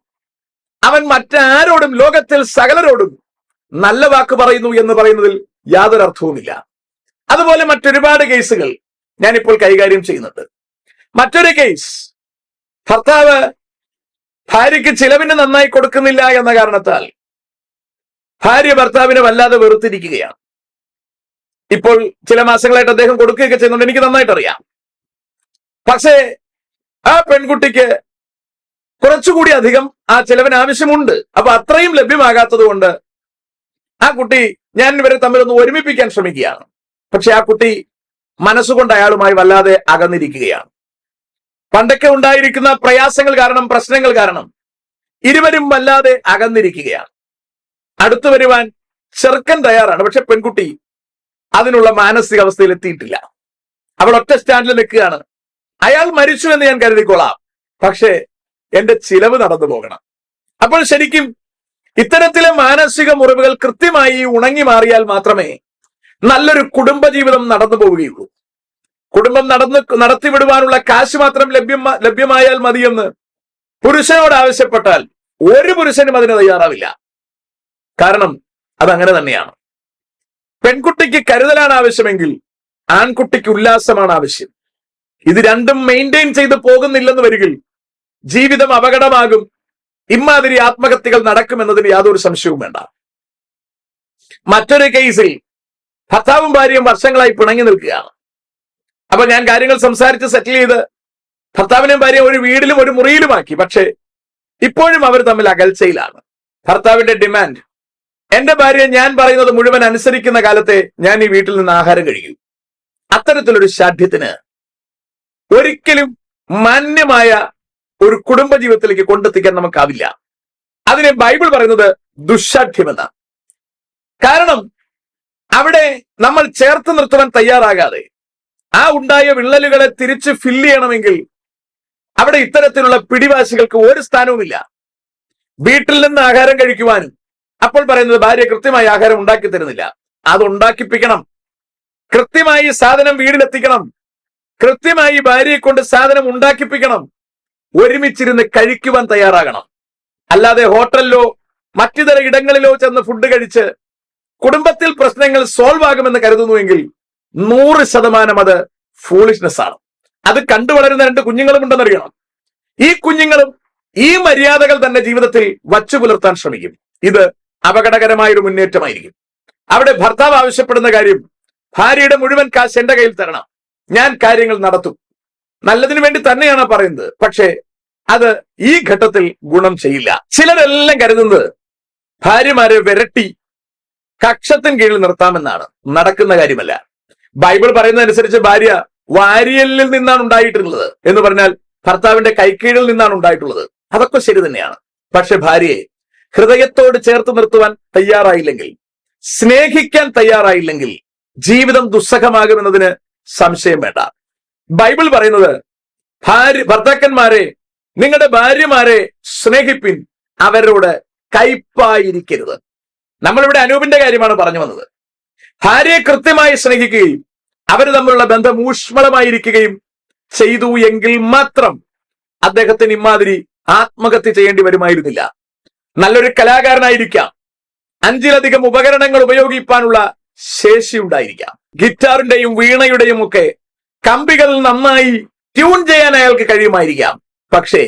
അവൻ മറ്റാരോടും ലോകത്തിൽ സകലരോടും നല്ല വാക്ക് പറയുന്നു എന്ന് പറയുന്നതിൽ യാതൊരു അർത്ഥവുമില്ല. അതുപോലെ മറ്റൊരുപാട് കേസുകൾ ഞാനിപ്പോൾ കൈകാര്യം ചെയ്യുന്നുണ്ട്. മറ്റൊരു കേസ്, ഭർത്താവ് ഭാര്യയ്ക്ക് ചിലവിന് നന്നായി കൊടുക്കുന്നില്ല എന്ന കാരണത്താൽ ഭാര്യ ഭർത്താവിനെ വല്ലാതെ വെറുത്തിരിക്കുകയാണ്. ഇപ്പോൾ ചില മാസങ്ങളായിട്ട് അദ്ദേഹം കൊടുക്കുകയൊക്കെ ചെയ്യുന്നുണ്ട്, എനിക്ക് നന്നായിട്ട് അറിയാം. പക്ഷേ ആ പെൺകുട്ടിക്ക് കുറച്ചുകൂടി അധികം ആ ചിലവിന് ആവശ്യമുണ്ട്. അപ്പൊ അത്രയും ലഭ്യമാകാത്തത് കൊണ്ട് ആ കുട്ടി, ഞാൻ ഇവരെ തമ്മിലൊന്ന് ഒരുമിപ്പിക്കാൻ ശ്രമിക്കുകയാണ്. പക്ഷെ ആ കുട്ടി മനസ്സുകൊണ്ട് അയാളുമായി വല്ലാതെ അകന്നിരിക്കുകയാണ്. പണ്ടൊക്കെ ഉണ്ടായിരിക്കുന്ന പ്രയാസങ്ങൾ കാരണം, പ്രശ്നങ്ങൾ കാരണം ഇരുവരും വല്ലാതെ അകന്നിരിക്കുകയാണ്. അടുത്തു വരുവാൻ ചെറുക്കൻ തയ്യാറാണ്, പക്ഷെ പെൺകുട്ടി അതിനുള്ള മാനസികാവസ്ഥയിൽ എത്തിയിട്ടില്ല. അവൾ ഒറ്റ സ്റ്റാൻഡിൽ നിൽക്കുകയാണ്. അയാൾ മരിച്ചു എന്ന് ഞാൻ കരുതിക്കൊള്ളാം, പക്ഷേ എന്റെ ചിലവ് നടന്നു പോകണം. അപ്പോൾ ശരിക്കും ഇത്തരത്തിലെ മാനസിക മുറിവുകൾ കൃത്യമായി ഉണങ്ങി മാറിയാൽ മാത്രമേ നല്ലൊരു കുടുംബജീവിതം നടന്നു പോവുകയുള്ളൂ. കുടുംബം നടത്തിവിടുവാനുള്ള കാശ് മാത്രം ലഭ്യമായാൽ മതിയെന്ന് പുരുഷനോട് ആവശ്യപ്പെട്ടാൽ ഒരു പുരുഷനും അതിന് തയ്യാറാവില്ല. കാരണം അതങ്ങനെ തന്നെയാണ്. പെൺകുട്ടിക്ക് കരുതലാണ് ആവശ്യമെങ്കിൽ ആൺകുട്ടിക്ക് ഉല്ലാസമാണ് ആവശ്യം. ഇത് രണ്ടും മെയിൻറ്റെയിൻ ചെയ്ത് പോകുന്നില്ലെന്ന് വരികിൽ ജീവിതം അപകടമാകും. ഇമാതിരി ആത്മഹത്യകൾ നടക്കുമെന്നതിന് യാതൊരു സംശയവും വേണ്ട. മറ്റൊരു കേസിൽ ഭർത്താവും ഭാര്യയും വർഷങ്ങളായി പിണങ്ങി നിൽക്കുകയാണ്. അപ്പൊ ഞാൻ കാര്യങ്ങൾ സംസാരിച്ച് സെറ്റിൽ ചെയ്ത് ഭർത്താവിനെയും ഭാര്യയും ഒരു വീടിലും ഒരു മുറിയിലുമാക്കി. പക്ഷേ ഇപ്പോഴും അവർ തമ്മിൽ അകൽച്ചയിലാണ്. ഭർത്താവിന്റെ ഡിമാൻഡ്, എന്റെ ഭാര്യ ഞാൻ പറയുന്നത് മുഴുവൻ അനുസരിക്കുന്ന കാലത്തെ ഞാൻ ഈ വീട്ടിൽ നിന്ന് ആഹാരം കഴിക്കൂ. അത്തരത്തിലൊരു ശാഠ്യത്തിന് ഒരിക്കലും മാന്യമായ ഒരു കുടുംബ ജീവിതത്തിലേക്ക് കൊണ്ടെത്തിക്കാൻ നമുക്കാവില്ല. അതിനെ ബൈബിൾ പറയുന്നത് ദുശാഠ്യമെന്നാണ്. കാരണം അവിടെ നമ്മൾ ചേർത്ത് നിർത്തുവാൻ തയ്യാറാകാതെ ആ ഉണ്ടായ വിള്ളലുകളെ തിരിച്ച് ഫില്ല് ചെയ്യണമെങ്കിൽ അവിടെ ഇത്തരത്തിലുള്ള പിടിവാശികൾക്ക് ഒരു സ്ഥാനവുമില്ല. വീട്ടിൽ നിന്ന് ആഹാരം കഴിക്കുവാനും അപ്പോൾ പറയുന്നത് ഭാര്യ കൃത്യമായി ആഹാരം ഉണ്ടാക്കി തരുന്നില്ല. അത് ഉണ്ടാക്കിപ്പിക്കണം. കൃത്യമായി സാധനം വീട്ടിലെത്തിക്കണം. കൃത്യമായി ഭാര്യയെ കൊണ്ട് സാധനം ഉണ്ടാക്കിപ്പിക്കണം. ഒരുമിച്ചിരുന്ന് കഴിക്കുവാൻ തയ്യാറാകണം. അല്ലാതെ ഹോട്ടലിലോ മറ്റിതര ഇടങ്ങളിലോ ചെന്ന് ഫുഡ് കഴിച്ച് കുടുംബത്തിൽ പ്രശ്നങ്ങൾ സോൾവ് ആകുമെന്ന് കരുതുന്നുവെങ്കിൽ 100% അത് ഫൂളിഷ്നെസ് ആണ്. അത് കണ്ടു വളരുന്ന 2 കുഞ്ഞുങ്ങളും ഉണ്ടെന്നറിയണം. ഈ കുഞ്ഞുങ്ങളും ഈ മര്യാദകൾ തന്നെ ജീവിതത്തിൽ വച്ചു പുലർത്താൻ ശ്രമിക്കും. ഇത് അപകടകരമായൊരു മുന്നേറ്റമായിരിക്കും. അവിടെ ഭർത്താവ് ആവശ്യപ്പെടുന്ന കാര്യം, ഭാര്യയുടെ മുഴുവൻ കാശ് എന്റെ കയ്യിൽ തരണം, ഞാൻ കാര്യങ്ങൾ നടത്തും. നല്ലതിനു വേണ്ടി തന്നെയാണ് പറയുന്നത്. പക്ഷേ അത് ഈ ഘട്ടത്തിൽ ഗുണം ചെയ്യില്ല. ചിലരെല്ലാം കരുതുന്നത് ഭാര്യമാരെ വിരട്ടി കക്ഷത്തിന് കീഴിൽ നിർത്താമെന്നാണ്. നടക്കുന്ന കാര്യമല്ല. ബൈബിൾ പറയുന്നതനുസരിച്ച് ഭാര്യ വാരിയലിൽ നിന്നാണ് ഉണ്ടായിട്ടുള്ളത് എന്ന് പറഞ്ഞാൽ ഭർത്താവിന്റെ കൈക്കീഴിൽ നിന്നാണ് ഉണ്ടായിട്ടുള്ളത്. അതൊക്കെ ശരി തന്നെയാണ്. പക്ഷെ ഭാര്യയെ ഹൃദയത്തോട് ചേർത്ത് നിർത്തുവാൻ തയ്യാറായില്ലെങ്കിൽ, സ്നേഹിക്കാൻ തയ്യാറായില്ലെങ്കിൽ ജീവിതം ദുസ്സഹമാകുമെന്നതിന് സംശയം വേണ്ട. ബൈബിൾ പറയുന്നത് ഭർത്താക്കന്മാരെ, നിങ്ങളുടെ ഭാര്യമാരെ സ്നേഹിപ്പിൻ, അവരോട് കയ്പായിരിക്കരുത്. നമ്മളിവിടെ അനൂപിന്റെ കാര്യമാണ് പറഞ്ഞു വന്നത്. ഭാര്യയെ കൃത്യമായി സ്നേഹിക്കുകയും അവർ തമ്മിലുള്ള ബന്ധം ഊഷ്മളമായിരിക്കുകയും ചെയ്തു എങ്കിൽ മാത്രം അദ്ദേഹത്തിന് ഇമാതിരി ആത്മഹത്യ ചെയ്യേണ്ടി വരുമായിരുന്നില്ല. നല്ലൊരു കലാകാരനായിരിക്കാം, 5-ലധികം ഉപകരണങ്ങൾ ഉപയോഗിക്കാനുള്ള ശേഷി ഉണ്ടായിരിക്കാം. ഗിറ്റാറിന്റെയും വീണയുടെയും ഒക്കെ കമ്പികൾ നന്നായി ട്യൂൺ ചെയ്യാൻ അയാൾക്ക് കഴിയുമായിരിക്കാം. പക്ഷേ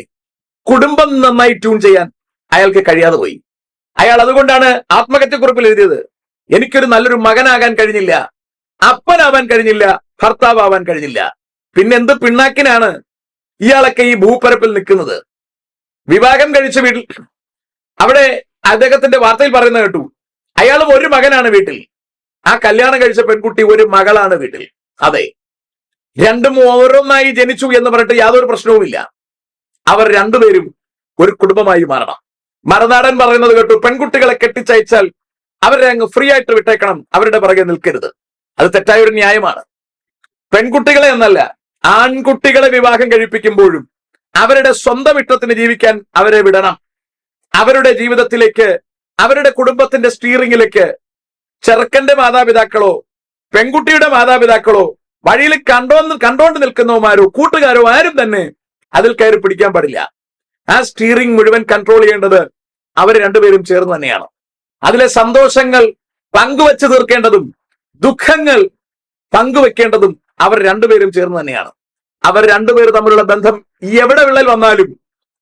കുടുംബം നന്നായി ട്യൂൺ ചെയ്യാൻ അയാൾക്ക് കഴിയാതെ പോയി. അയാൾ അതുകൊണ്ടാണ് ആത്മഹത്യക്കുറിപ്പിൽ എഴുതിയത്, എനിക്കൊരു നല്ലൊരു മകനാകാൻ കഴിഞ്ഞില്ല, അപ്പനാവാൻ കഴിഞ്ഞില്ല, ഭർത്താവാൻ കഴിഞ്ഞില്ല. പിന്നെന്ത് പിണ്ണാക്കിനാണ് ഇയാളൊക്കെ ഈ ഭൂപരപ്പിൽ നിൽക്കുന്നത്? വിവാഹം കഴിച്ച വീട്ടിൽ അവിടെ അദ്ദേഹത്തിന്റെ വാർത്തയിൽ പറയുന്നത് കേട്ടു, അയാളും ഒരു മകനാണ് വീട്ടിൽ, ആ കല്യാണം കഴിച്ച പെൺകുട്ടി ഒരു മകളാണ് വീട്ടിൽ. അതെ, രണ്ടും ഓരോന്നായി ജനിച്ചു എന്ന് പറഞ്ഞിട്ട് യാതൊരു പ്രശ്നവുമില്ല. അവർ രണ്ടുപേരും ഒരു കുടുംബമായി മാറണം. മറുനാടൻ പറയുന്നത് കേട്ടു, പെൺകുട്ടികളെ കെട്ടിച്ചയച്ചാൽ അവരെ അങ്ങ് ഫ്രീ ആയിട്ട് വിട്ടേക്കണം, അവരുടെ പുറകെ നിൽക്കരുത്. അത് തെറ്റായൊരു ന്യായമാണ്. പെൺകുട്ടികളെ എന്നല്ല, ആൺകുട്ടികളെ വിവാഹം കഴിപ്പിക്കുമ്പോഴും അവരുടെ സ്വന്തം ഇഷ്ടത്തിന് ജീവിക്കാൻ അവരെ വിടണം. അവരുടെ ജീവിതത്തിലേക്ക്, അവരുടെ കുടുംബത്തിന്റെ സ്റ്റീറിംഗിലേക്ക് ചെറുക്കന്റെ മാതാപിതാക്കളോ പെൺകുട്ടിയുടെ മാതാപിതാക്കളോ വഴിയിൽ കണ്ടോണ്ട് നിൽക്കുന്നവന്മാരോ കൂട്ടുകാരോ ആരും തന്നെ അതിൽ കയറി പിടിക്കാൻ പാടില്ല. ആ സ്റ്റീറിംഗ് മുഴുവൻ കൺട്രോൾ ചെയ്യേണ്ടത് അവർ രണ്ടുപേരും ചേർന്ന് തന്നെയാണ്. അതിലെ സന്തോഷങ്ങൾ പങ്കുവെച്ച് തീർക്കേണ്ടതും ദുഃഖങ്ങൾ പങ്കുവെക്കേണ്ടതും അവർ രണ്ടുപേരും ചേർന്ന് തന്നെയാണ്. അവർ രണ്ടുപേർ തമ്മിലുള്ള ബന്ധം എവിടെ വിള്ളൽ വന്നാലും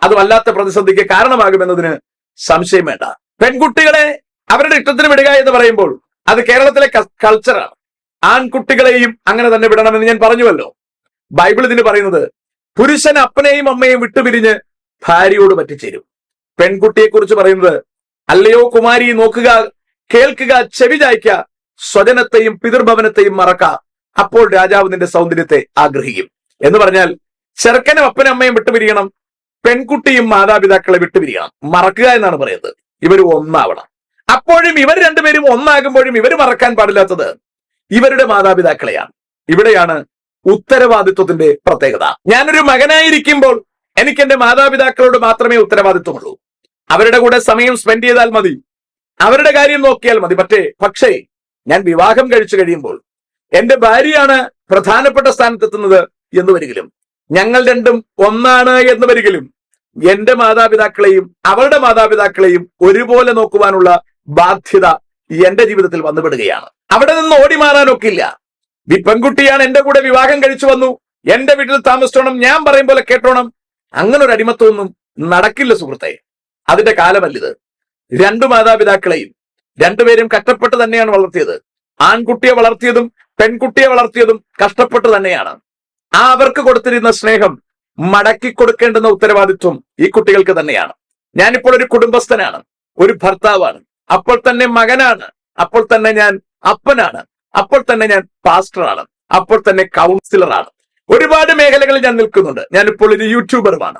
അത് വല്ലാത്ത പ്രതിസന്ധിക്ക് കാരണമാകുമെന്നതിന് സംശയം വേണ്ട. പെൺകുട്ടികളെ അവരുടെ ഇഷ്ടത്തിന് വിടുക എന്ന് പറയുമ്പോൾ അത് കേരളത്തിലെ കൾച്ചറാണ്. ആൺകുട്ടികളെയും അങ്ങനെ തന്നെ വിടണമെന്ന് ഞാൻ പറഞ്ഞുവല്ലോ. ബൈബിൾ ഇതിന് പറയുന്നത്, പുരുഷൻ അപ്പനെയും അമ്മയും വിട്ടുപിരിഞ്ഞ് ഭാര്യയോട് പറ്റിച്ചേരും. പെൺകുട്ടിയെ കുറിച്ച് പറയുന്നത്, അല്ലയോ കുമാരി, നോക്കുക, കേൾക്കുക, ചെവി ചായ്ക്ക, സ്വജനത്തെയും പിതൃഭവനത്തെയും മറക്ക, അപ്പോൾ രാജാവ് നിന്റെ സൗന്ദര്യത്തെ ആഗ്രഹിക്കും. എന്ന് പറഞ്ഞാൽ ചെറുക്കനും അപ്പനും അമ്മയും വിട്ടുപിരിയണം, പെൺകുട്ടിയും മാതാപിതാക്കളെ വിട്ടുപിരിയണം. മറക്കുക എന്നാണ് പറയുന്നത്. ഇവർ ഒന്നാവണം. അപ്പോഴും ഇവർ രണ്ടുപേരും ഒന്നാകുമ്പോഴും ഇവർ മറക്കാൻ പാടില്ലാത്തത് ഇവരുടെ മാതാപിതാക്കളെയാണ്. ഇവിടെയാണ് ഉത്തരവാദിത്വത്തിന്റെ പ്രത്യേകത. ഞാനൊരു മകനായിരിക്കുമ്പോൾ എനിക്ക് എന്റെ മാതാപിതാക്കളോട് മാത്രമേ ഉത്തരവാദിത്വമുള്ളൂ. അവരുടെ കൂടെ സമയം സ്പെൻഡ് ചെയ്താൽ മതി, അവരുടെ കാര്യം നോക്കിയാൽ മതി. പക്ഷേ ഞാൻ വിവാഹം കഴിച്ചു കഴിയുമ്പോൾ എന്റെ ഭാര്യയാണ് പ്രധാനപ്പെട്ട സ്ഥാനത്തെത്തുന്നത് എന്ന് വരികിലും, ഞങ്ങൾ രണ്ടും ഒന്നാണ് എന്ന് വരികിലും, എന്റെ മാതാപിതാക്കളെയും അവളുടെ മാതാപിതാക്കളെയും ഒരുപോലെ നോക്കുവാനുള്ള ബാധ്യത എന്റെ ജീവിതത്തിൽ വന്നുപെടുകയാണ്. അവിടെ നിന്ന് ഓടി മാറാനൊക്കില്ല. പെൺകുട്ടിയാണ് എന്റെ കൂടെ വിവാഹം കഴിച്ചു വന്നു, എന്റെ വീട്ടിൽ താമസിച്ചോണം, ഞാൻ പറയും പോലെ കേട്ടോണം, അങ്ങനെ ഒരു അടിമത്വമൊന്നും നടക്കില്ല സുഹൃത്തെ. അതിന്റെ കാലമല്ലിത്. രണ്ടു മാതാപിതാക്കളെയും രണ്ടുപേരും കഷ്ടപ്പെട്ട് തന്നെയാണ് വളർത്തിയത്. ആൺകുട്ടിയെ വളർത്തിയതും പെൺകുട്ടിയെ വളർത്തിയതും കഷ്ടപ്പെട്ട് തന്നെയാണ്. അവർക്ക് കൊടുത്തിരുന്ന സ്നേഹം മടക്കി കൊടുക്കേണ്ടുന്ന ഉത്തരവാദിത്വം ഈ കുട്ടികൾക്ക് തന്നെയാണ്. ഞാനിപ്പോൾ ഒരു കുടുംബസ്ഥനാണ്, ഒരു ഭർത്താവാണ്, അപ്പോൾ തന്നെ മകനാണ്, അപ്പോൾ തന്നെ ഞാൻ അപ്പനാണ്, അപ്പോൾ തന്നെ ഞാൻ പാസ്റ്ററാണ്, അപ്പോൾ തന്നെ കൗൺസിലറാണ്. ഒരുപാട് മേഖലകളിൽ ഞാൻ നിൽക്കുന്നുണ്ട്. ഞാനിപ്പോൾ ഒരു യൂട്യൂബറുമാണ്.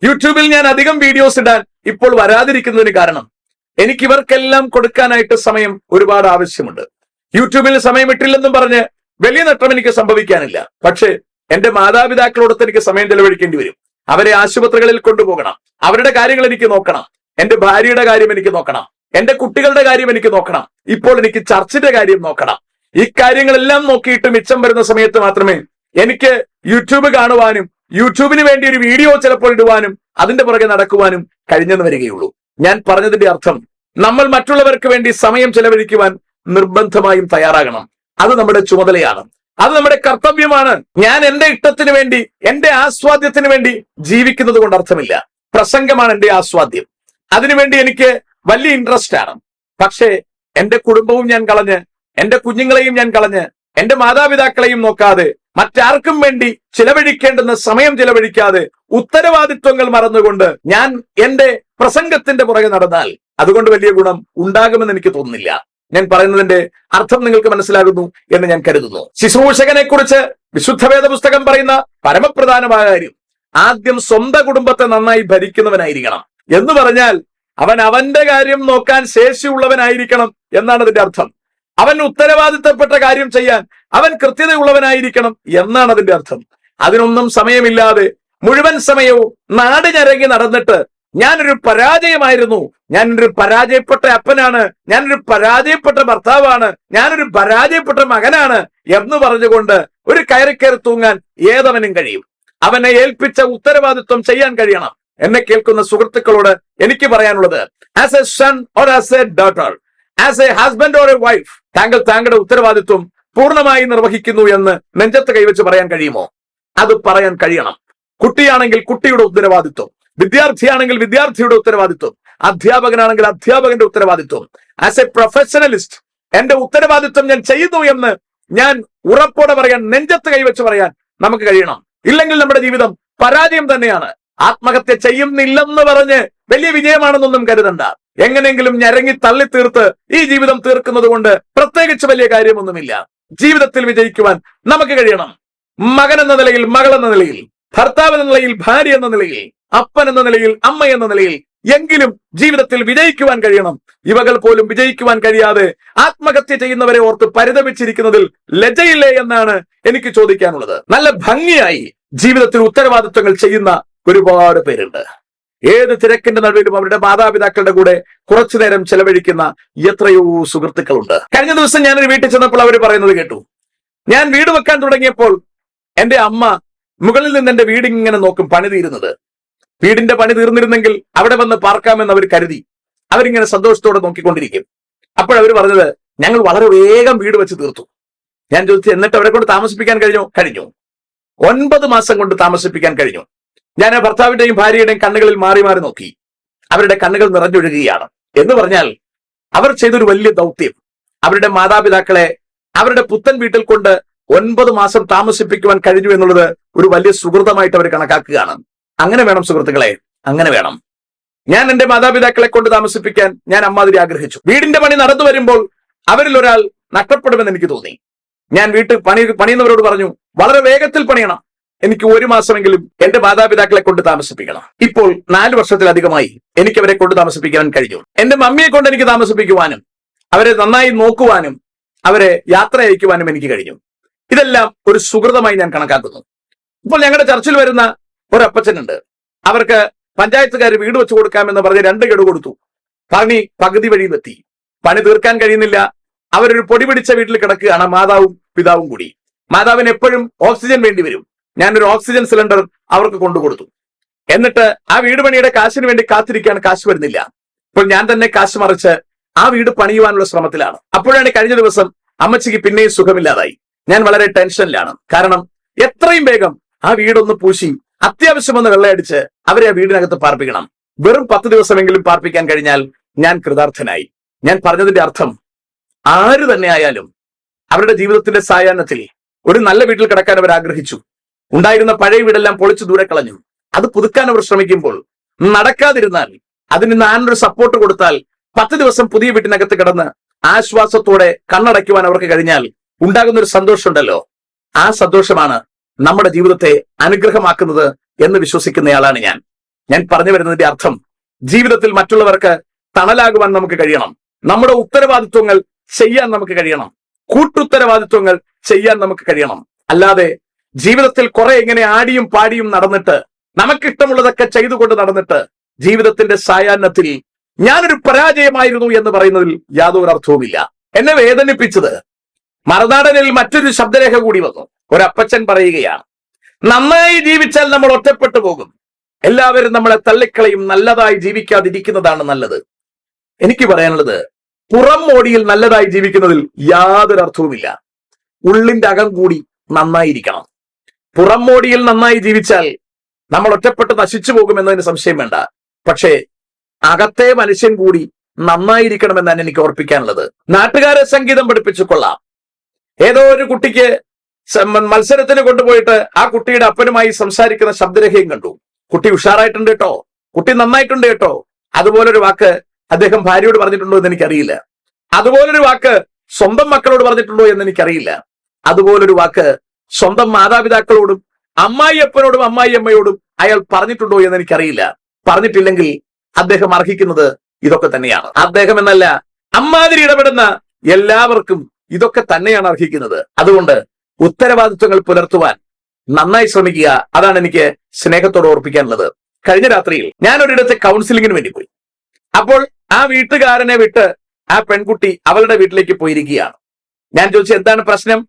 യൂട്യൂബിൽ ഞാൻ അധികം വീഡിയോസ് ഇടാൻ ഇപ്പോൾ വരാതിരിക്കുന്നതിന് കാരണം എനിക്ക് ഇവർക്കെല്ലാം കൊടുക്കാനായിട്ട് സമയം ഒരുപാട് ആവശ്യമുണ്ട്. യൂട്യൂബിൽ സമയം ഇട്ടില്ലെന്നും പറഞ്ഞ് വലിയ നഷ്ടം എനിക്ക് സംഭവിക്കാനില്ല. പക്ഷേ എന്റെ മാതാപിതാക്കളോടൊത്ത് എനിക്ക് സമയം ചെലവഴിക്കേണ്ടി വരും. അവരെ ആശുപത്രികളിൽ കൊണ്ടുപോകണം, അവരുടെ കാര്യങ്ങൾ എനിക്ക് നോക്കണം, എന്റെ ഭാര്യയുടെ കാര്യം എനിക്ക് നോക്കണം, എന്റെ കുട്ടികളുടെ കാര്യം എനിക്ക് നോക്കണം, ഇപ്പോൾ എനിക്ക് ചർച്ചിന്റെ കാര്യം നോക്കണം. ഈ കാര്യങ്ങളെല്ലാം നോക്കിയിട്ട് മിച്ചം വരുന്ന സമയത്ത് മാത്രമേ എനിക്ക് യൂട്യൂബ് കാണുവാനും യൂട്യൂബിന് വേണ്ടി ഒരു വീഡിയോ ചിലപ്പോൾ ഇടുവാനും അതിന്റെ പുറകെ നടക്കുവാനും കഴിഞ്ഞെന്ന് വരികയുള്ളൂ. ഞാൻ പറഞ്ഞതിന്റെ അർത്ഥം, നമ്മൾ മറ്റുള്ളവർക്ക് വേണ്ടി സമയം ചെലവഴിക്കുവാൻ നിർബന്ധമായും തയ്യാറാകണം. അത് നമ്മുടെ ചുമതലയാണ്, അത് നമ്മുടെ കർത്തവ്യമാണ്. ഞാൻ എന്റെ ഇഷ്ടത്തിന് വേണ്ടി, എന്റെ ആസ്വാദ്യത്തിന് വേണ്ടി ജീവിക്കുന്നത് കൊണ്ട് അർത്ഥമില്ല. പ്രസംഗമാണ് എന്റെ ആസ്വാദ്യം, അതിനുവേണ്ടി എനിക്ക് വലിയ ഇൻട്രസ്റ്റ് ആണ്. പക്ഷേ എന്റെ കുടുംബവും ഞാൻ കളഞ്ഞ്, എന്റെ കുഞ്ഞുങ്ങളെയും ഞാൻ കളഞ്ഞ്, എന്റെ മാതാപിതാക്കളെയും നോക്കാതെ, മറ്റാർക്കും വേണ്ടി ചിലവഴിക്കേണ്ടുന്ന സമയം ചിലവഴിക്കാതെ, ഉത്തരവാദിത്വങ്ങൾ മറന്നുകൊണ്ട് ഞാൻ എന്റെ പ്രസംഗത്തിന്റെ പുറകെ നടന്നാൽ അതുകൊണ്ട് വലിയ ഗുണം ഉണ്ടാകുമെന്ന് എനിക്ക് തോന്നുന്നില്ല. ഞാൻ പറയുന്നതിന്റെ അർത്ഥം നിങ്ങൾക്ക് മനസ്സിലാകുന്നു എന്ന് ഞാൻ കരുതുന്നു. ശുശ്രൂഷകനെ കുറിച്ച് വിശുദ്ധ വേദ പുസ്തകം പറയുന്ന പരമപ്രധാനമായ കാര്യം, ആദ്യം സ്വന്തം കുടുംബത്തെ നന്നായി ഭരിക്കുന്നവനായിരിക്കണം എന്ന് പറഞ്ഞാൽ അവൻ അവന്റെ കാര്യം നോക്കാൻ ശേഷിയുള്ളവനായിരിക്കണം എന്നാണ് അതിന്റെ അർത്ഥം. അവൻ ഉത്തരവാദിത്തപ്പെട്ട കാര്യം ചെയ്യാൻ അവൻ കൃത്യതയുള്ളവനായിരിക്കണം എന്നാണ് അതിന്റെ അർത്ഥം. അതിനൊന്നും സമയമില്ലാതെ മുഴുവൻ സമയവും നാട് ഞരങ്ങി നടന്നിട്ട് ഞാനൊരു പരാജയമായിരുന്നു, ഞാനൊരു പരാജയപ്പെട്ട അപ്പനാണ്, ഞാനൊരു പരാജയപ്പെട്ട ഭർത്താവാണ്, ഞാനൊരു പരാജയപ്പെട്ട മകനാണ് എന്ന് പറഞ്ഞുകൊണ്ട് ഒരു കയറിക്കയറി തൂങ്ങാൻ ഏതവനും കഴിയും. അവനെ ഏൽപ്പിച്ച ഉത്തരവാദിത്വം ചെയ്യാൻ കഴിയണം. എന്നെ കേൾക്കുന്ന സുഹൃത്തുക്കളോട് എനിക്ക് പറയാനുള്ളത്, as a son or as A daughter, as A husband or A wife, താങ്കൾ താങ്കളുടെ ഉത്തരവാദിത്വം പൂർണ്ണമായി നിർവഹിക്കുന്നു എന്ന് നെഞ്ചത്ത് കൈവച്ച് പറയാൻ കഴിയുമോ? അത് പറയാൻ കഴിയണം. കുട്ടിയാണെങ്കിൽ കുട്ടിയുടെ ഉത്തരവാദിത്വം, വിദ്യാർത്ഥിയാണെങ്കിൽ വിദ്യാർത്ഥിയുടെ ഉത്തരവാദിത്വം, അധ്യാപകനാണെങ്കിൽ അധ്യാപകന്റെ ഉത്തരവാദിത്വം. ആസ് എ പ്രൊഫഷണലിസ്റ്റ് എന്റെ ഉത്തരവാദിത്വം ഞാൻ ചെയ്യുന്നു എന്ന് ഞാൻ ഉറപ്പോടെ പറയാൻ, നെഞ്ചത്ത് കൈവച്ച് പറയാൻ നമുക്ക് കഴിയണം. ഇല്ലെങ്കിൽ നമ്മുടെ ജീവിതം പരാജയം തന്നെയാണ്. ആത്മഹത്യ ചെയ്യുന്നില്ലെന്ന് പറഞ്ഞ് വലിയ വിജയമാണെന്നൊന്നും കരുതണ്ട. എങ്ങനെയെങ്കിലും ഞരങ്ങി തള്ളി തീർത്ത് ഈ ജീവിതം തീർക്കുന്നത് കൊണ്ട് പ്രത്യേകിച്ച് വലിയ കാര്യമൊന്നുമില്ല. ജീവിതത്തിൽ വിജയിക്കുവാൻ നമുക്ക് കഴിയണം. മകൻ എന്ന നിലയിൽ, മകൾ എന്ന നിലയിൽ, ഭർത്താവ് എന്ന നിലയിൽ, ഭാര്യ എന്ന നിലയിൽ, അപ്പൻ എന്ന നിലയിൽ, അമ്മ എന്ന നിലയിൽ എങ്കിലും ജീവിതത്തിൽ വിജയിക്കുവാൻ കഴിയണം. ഇവകൾ പോലും വിജയിക്കുവാൻ കഴിയാതെ ആത്മഹത്യ ചെയ്യുന്നവരെ ഓർത്ത് പരിതപിച്ചിരിക്കുന്നതിൽ ലജ്ജയില്ലേ എന്നാണ് എനിക്ക് ചോദിക്കാനുള്ളത്. നല്ല ഭംഗിയായി ജീവിതത്തിൽ ഉത്തരവാദിത്വങ്ങൾ ചെയ്യുന്ന ഒരുപാട് പേരുണ്ട്. ഏത് തിരക്കിന്റെ നടുവിലും അവരുടെ മാതാപിതാക്കളുടെ കൂടെ കുറച്ചു നേരം ചെലവഴിക്കുന്ന എത്രയോ സുഹൃത്തുക്കളുണ്ട്. കഴിഞ്ഞ ദിവസം ഞാനൊരു വീട്ടിൽ ചെന്നപ്പോൾ അവർ പറയുന്നത് കേട്ടു. ഞാൻ വീട് വെക്കാൻ തുടങ്ങിയപ്പോൾ എന്റെ അമ്മ മുകളിൽ നിന്ന് എന്റെ വീട് ഇങ്ങനെ നോക്കും, പണി തീരുന്നത്. വീടിന്റെ പണി തീർന്നിരുന്നെങ്കിൽ അവിടെ വന്ന് പാർക്കാമെന്ന് അവർ കരുതി അവരിങ്ങനെ സന്തോഷത്തോടെ നോക്കിക്കൊണ്ടിരിക്കും. അപ്പോഴവർ പറഞ്ഞത്, ഞങ്ങൾ വളരെ വേഗം വീട് വെച്ച് തീർത്തു. ഞാൻ ചോദിച്ചു, എന്നിട്ട് അവരെ കൊണ്ട് താമസിപ്പിക്കാൻ കഴിഞ്ഞു. 9 മാസം കൊണ്ട് താമസിപ്പിക്കാൻ കഴിഞ്ഞു. ഞാൻ ആ ഭർത്താവിന്റെയും ഭാര്യയുടെയും കണ്ണുകളിൽ മാറി മാറി നോക്കി. അവരുടെ കണ്ണുകൾ നിറഞ്ഞൊഴുകുകയാണ്. എന്ന് പറഞ്ഞാൽ അവർ ചെയ്തൊരു വലിയ ദൗത്യം. അവരുടെ മാതാപിതാക്കളെ അവരുടെ പുത്തൻ വീട്ടിൽ കൊണ്ട് 9 മാസം താമസിപ്പിക്കുവാൻ കഴിഞ്ഞു എന്നുള്ളത് ഒരു വലിയ സുഹൃതമായിട്ട് അവർ കണക്കാക്കുകയാണ്. അങ്ങനെ വേണം സുഹൃത്തുക്കളെ, അങ്ങനെ വേണം. ഞാൻ എന്റെ മാതാപിതാക്കളെ കൊണ്ട് താമസിപ്പിക്കാൻ ഞാൻ അമ്മാതിരി ആഗ്രഹിച്ചു. വീടിന്റെ പണി നടന്നു വരുമ്പോൾ അവരിൽ ഒരാൾ നഷ്ടപ്പെടുമെന്ന് എനിക്ക് തോന്നി. ഞാൻ വീട്ടിൽ പണിയുന്നവരോട് പറഞ്ഞു, വളരെ വേഗത്തിൽ പണിയണം, എനിക്ക് 1 മാസമെങ്കിലും എന്റെ മാതാപിതാക്കളെ കൊണ്ട് താമസിപ്പിക്കണം. ഇപ്പോൾ 4 വർഷത്തിലധികമായി എനിക്ക് അവരെ കൊണ്ട് താമസിപ്പിക്കാൻ കഴിഞ്ഞു. എന്റെ മമ്മിയെ കൊണ്ട് എനിക്ക് താമസിപ്പിക്കുവാനും അവരെ നന്നായി നോക്കുവാനും അവരെ യാത്ര അയക്കുവാനും എനിക്ക് കഴിഞ്ഞു. ഇതെല്ലാം ഒരു സുഹൃതമായി ഞാൻ കണക്കാക്കുന്നു. ഇപ്പോൾ ഞങ്ങളുടെ ചർച്ചിൽ വരുന്ന ഒരു അപ്പച്ചനുണ്ട്. അവർക്ക് പഞ്ചായത്തുകാർ വീട് വെച്ച് കൊടുക്കാമെന്ന് പറഞ്ഞ് 2 ഗഡു കൊടുത്തു. പണി പകുതി വഴിയിലെത്തി. പണി തീർക്കാൻ കഴിയുന്നില്ല. അവരൊരു പൊടി പിടിച്ച വീട്ടിൽ കിടക്കുകയാണ്, മാതാവും പിതാവും കൂടി. മാതാവിന് എപ്പോഴും ഓക്സിജൻ വേണ്ടി വരും. ഞാനൊരു ഓക്സിജൻ സിലിണ്ടർ അവർക്ക് കൊണ്ടുകൊടുത്തു. എന്നിട്ട് ആ വീട് പണിയുടെ കാശിന് വേണ്ടി കാത്തിരിക്കുകയാണ്, കാശ് വരുന്നില്ല. ഇപ്പോൾ ഞാൻ തന്നെ കാശ് മറിച്ച് ആ വീട് പണിയുവാനുള്ള ശ്രമത്തിലാണ്. അപ്പോഴാണ് കഴിഞ്ഞ ദിവസം അമ്മച്ചിക്ക് പിന്നെയും സുഖമില്ലാതായി. ഞാൻ വളരെ ടെൻഷനിലാണ്. കാരണം എത്രയും വേഗം ആ വീടൊന്ന് പൂശി അത്യാവശ്യം ഒന്ന് വെള്ളയടിച്ച് അവരെ ആ വീടിനകത്ത് പാർപ്പിക്കണം. വെറും 10 ദിവസമെങ്കിലും പാർപ്പിക്കാൻ കഴിഞ്ഞാൽ ഞാൻ കൃതാർത്ഥനായി. ഞാൻ പറഞ്ഞതിന്റെ അർത്ഥം, ആര് തന്നെ ആയാലും അവരുടെ ജീവിതത്തിന്റെ സായാഹ്നത്തിൽ ഒരു നല്ല വീട്ടിൽ കിടക്കാൻ അവർ ആഗ്രഹിച്ചു. ഉണ്ടായിരുന്ന പഴയ വീടെല്ലാം പൊളിച്ചു ദൂരെ കളഞ്ഞു. അത് പുതുക്കാൻ അവർ ശ്രമിക്കുമ്പോൾ നടക്കാതിരുന്നാൽ, അതിന് ഞാനൊരു സപ്പോർട്ട് കൊടുത്താൽ 10 ദിവസം പുതിയ വീട്ടിനകത്ത് കിടന്ന് ആശ്വാസത്തോടെ കണ്ണടയ്ക്കുവാൻ അവർക്ക് കഴിഞ്ഞാൽ ഉണ്ടാകുന്ന ഒരു സന്തോഷമുണ്ടല്ലോ, ആ സന്തോഷമാണ് നമ്മുടെ ജീവിതത്തെ അനുഗ്രഹമാക്കുന്നത് എന്ന് വിശ്വസിക്കുന്നയാളാണ് ഞാൻ. ഞാൻ പറഞ്ഞു വരുന്നതിന്റെ അർത്ഥം, ജീവിതത്തിൽ മറ്റുള്ളവർക്ക് തണലാകുവാൻ നമുക്ക് കഴിയണം. നമ്മുടെ ഉത്തരവാദിത്വങ്ങൾ ചെയ്യാൻ നമുക്ക് കഴിയണം. കൂട്ടുത്തരവാദിത്വങ്ങൾ ചെയ്യാൻ നമുക്ക് കഴിയണം. അല്ലാതെ ജീവിതത്തിൽ കുറെ ഇങ്ങനെ ആടിയും പാടിയും നടന്നിട്ട് നമുക്കിഷ്ടമുള്ളതൊക്കെ ചെയ്തുകൊണ്ട് നടന്നിട്ട് ജീവിതത്തിന്റെ സായാഹ്നത്തിൽ ഞാനൊരു പരാജയമായിരുന്നു എന്ന് പറയുന്നതിൽ യാതൊരു അർത്ഥവുമില്ല. എന്നെ വേദനിപ്പിച്ചത് മറുനാടനിൽ മറ്റൊരു ശബ്ദരേഖ കൂടി വന്നു. ഒരപ്പച്ചൻ പറയുകയാണ്, നന്നായി ജീവിച്ചാൽ നമ്മൾ ഒറ്റപ്പെട്ടു പോകും, എല്ലാവരും നമ്മളെ തള്ളിക്കളയും, നല്ലതായി ജീവിക്കാതിരിക്കുന്നതാണ് നല്ലത്. എനിക്ക് പറയാനുള്ളത്, പുറം മോടിയിൽ നല്ലതായി ജീവിക്കുന്നതിൽ യാതൊരു അർത്ഥവുമില്ല. ഉള്ളിന്റെ അകം കൂടി നന്നായിരിക്കണം. പുറം മോടിയിൽ നന്നായി ജീവിച്ചാൽ നമ്മൾ ഒറ്റപ്പെട്ട് നശിച്ചു പോകുമെന്നതിന് സംശയം വേണ്ട. പക്ഷേ അകത്തെ മനുഷ്യൻ കൂടി നന്നായിരിക്കണമെന്നാണ് എനിക്ക് ഓർപ്പിക്കാനുള്ളത്. നാട്ടുകാരെ സംഗീതം പഠിപ്പിച്ചു കൊള്ളാം. ഏതോ ഒരു കുട്ടിക്ക് മത്സരത്തിന് കൊണ്ടുപോയിട്ട് ആ കുട്ടിയുടെ അപ്പനുമായി സംസാരിക്കുന്ന ശബ്ദരേഖയും കണ്ടു. കുട്ടി ഉഷാറായിട്ടുണ്ട് കേട്ടോ, കുട്ടി നന്നായിട്ടുണ്ട് കേട്ടോ. അതുപോലൊരു വാക്ക് അദ്ദേഹം ഭാര്യയോട് പറഞ്ഞിട്ടുണ്ടോ എന്ന് എനിക്കറിയില്ല. അതുപോലൊരു വാക്ക് സ്വന്തം മക്കളോട് പറഞ്ഞിട്ടുണ്ടോ എന്ന് എനിക്കറിയില്ല. അതുപോലൊരു വാക്ക് സ്വന്തം മാതാപിതാക്കളോടും അമ്മായിയപ്പനോടും അമ്മായിയമ്മയോടും അയാൾ പറഞ്ഞിട്ടുണ്ടോ എന്ന് എനിക്കറിയില്ല. പറഞ്ഞിട്ടില്ലെങ്കിൽ അദ്ദേഹം അർഹിക്കുന്നത് ഇതൊക്കെ തന്നെയാണ്. അദ്ദേഹം എന്നല്ല, അമ്മാതിരി ഇടപെടുന്ന എല്ലാവർക്കും ഇതൊക്കെ തന്നെയാണ് അർഹിക്കുന്നത്. അതുകൊണ്ട് ഉത്തരവാദിത്വങ്ങൾ പുലർത്തുവാൻ നന്നായി ശ്രമിക്കുക. അതാണ് എനിക്ക് സ്നേഹത്തോട് ഓർപ്പിക്കാനുള്ളത്. കഴിഞ്ഞ രാത്രിയിൽ ഞാൻ ഒരിടത്ത് കൗൺസിലിങ്ങിന് വേണ്ടി പോയി. അപ്പോൾ ആ വീട്ടുകാരനെ വിട്ട് ആ പെൺകുട്ടി അവളുടെ വീട്ടിലേക്ക് പോയിരിക്കുകയാണ്. ഞാൻ ചോദിച്ചു, എന്താണ് പ്രശ്നം?